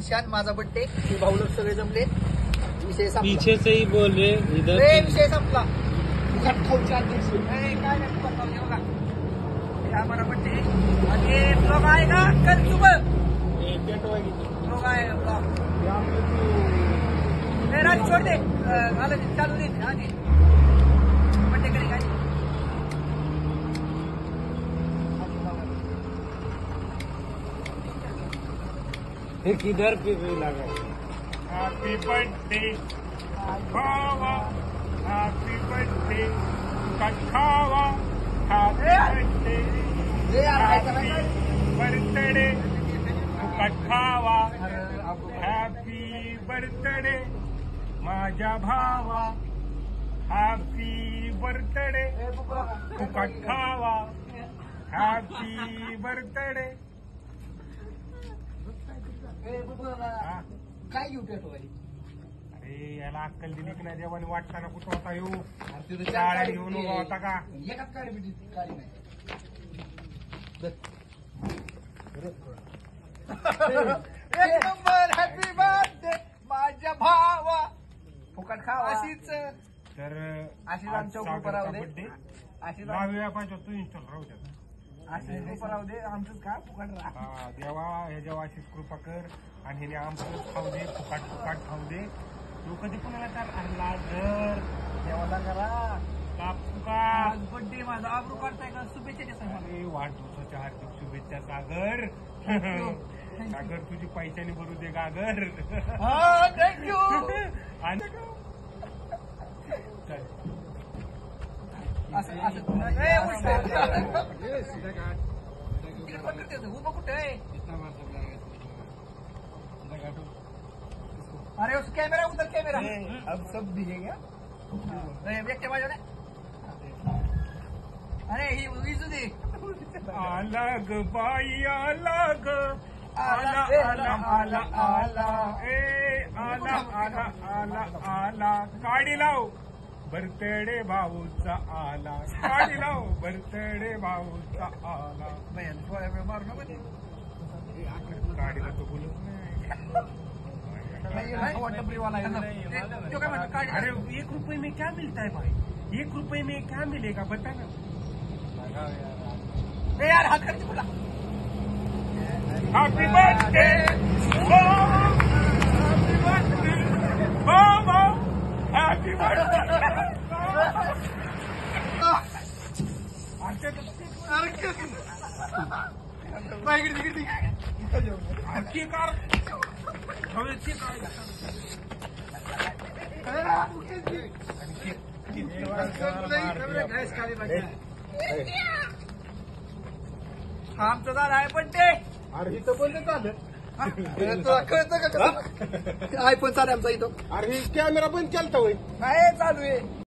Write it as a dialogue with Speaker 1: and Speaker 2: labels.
Speaker 1: शान माझा बड्डे भाऊ लोक सगळे जमले विषय संपला
Speaker 2: पीछे से ही बोल रहे इधर
Speaker 1: विषय संपला काय नाही बघा हमारा बड्डे आणि ब्लॉग आहे का कल सुबह ब्लॉग आहे ब्लॉग मेरा छोड़ दे चालू दे आगे बड्डे करेगा
Speaker 2: किधर पे भी लगा
Speaker 3: हैप्पी बर्थडे खावा हैप्पी बर्थडे खावा हैप्पी बर्थडे खावा हॅपी बर्थडे माझ्या भावा हॅपी बर्थडे फुकट खावा हॅपी बर्थडे
Speaker 1: काय घेऊ पेटवाय
Speaker 3: अरे याला अक्कल दिली की नाही देवाने वाटताना कुठं होता येऊ गाड्या घेऊन उभा होता का
Speaker 1: एकाच गाडी भेटली गाडी नाही एक नंबर हॅपी बर्थडे माझ्या भावा फुकट खावा अशीच
Speaker 3: तर
Speaker 1: अशीच आमच्या ग्रुप राहू दे अशीच
Speaker 3: दहाव्या पाहिजे तू इन्स्टॉल राहू द्या
Speaker 1: अशीच ग्रुप राहू दे आमचंच का फुकट राहा
Speaker 3: देवा ह्याच्या अशीच कृपा कर आणि ह्याने आमचं खाऊ दे फुकाट फुकाट खाऊ दे तू कधी कोणाला कर आणला जर
Speaker 1: देवाला करा
Speaker 3: फुकाट
Speaker 1: बर्थडे माझा आबरू काढताय का शुभेच्छा देता
Speaker 3: अरे वाढदिवसाच्या हार्दिक शुभेच्छा सागर सागर तुझी पैशाने भरू दे गागर
Speaker 1: थँक्यू
Speaker 3: आणि चल.
Speaker 1: असं उभं कुठे आहे अरे उस कैमरा उधर कैमरा अब सब दिखेगा व्यक्ति बाजू ने अरे ही विजू दे
Speaker 3: अलग बाई अलग आला आला आला आला ए आला आला आला आला काडी लाव बर्थडे भाऊचा आला काडी लाव बर्थडे भाऊचा आला
Speaker 1: मारू नको ते
Speaker 3: काडीला तो बोलत नाही अरे 1 रुपये में क्या मिलता है भाई 1 रुपये में क्या मिलेगा बता ना
Speaker 1: यार हाथ करके बोला
Speaker 3: हैप्पी बर्थडे हैप्पी बर्थडे बाबा हैप्पी बर्थडे
Speaker 1: आमचं झालं आहे पण ते
Speaker 3: अरे इथं पण चालत
Speaker 1: तुला कळतं का आयफोन चालू आमचा इथं
Speaker 3: अरे कॅमेरा बंद केलता होय
Speaker 1: काय चालू आहे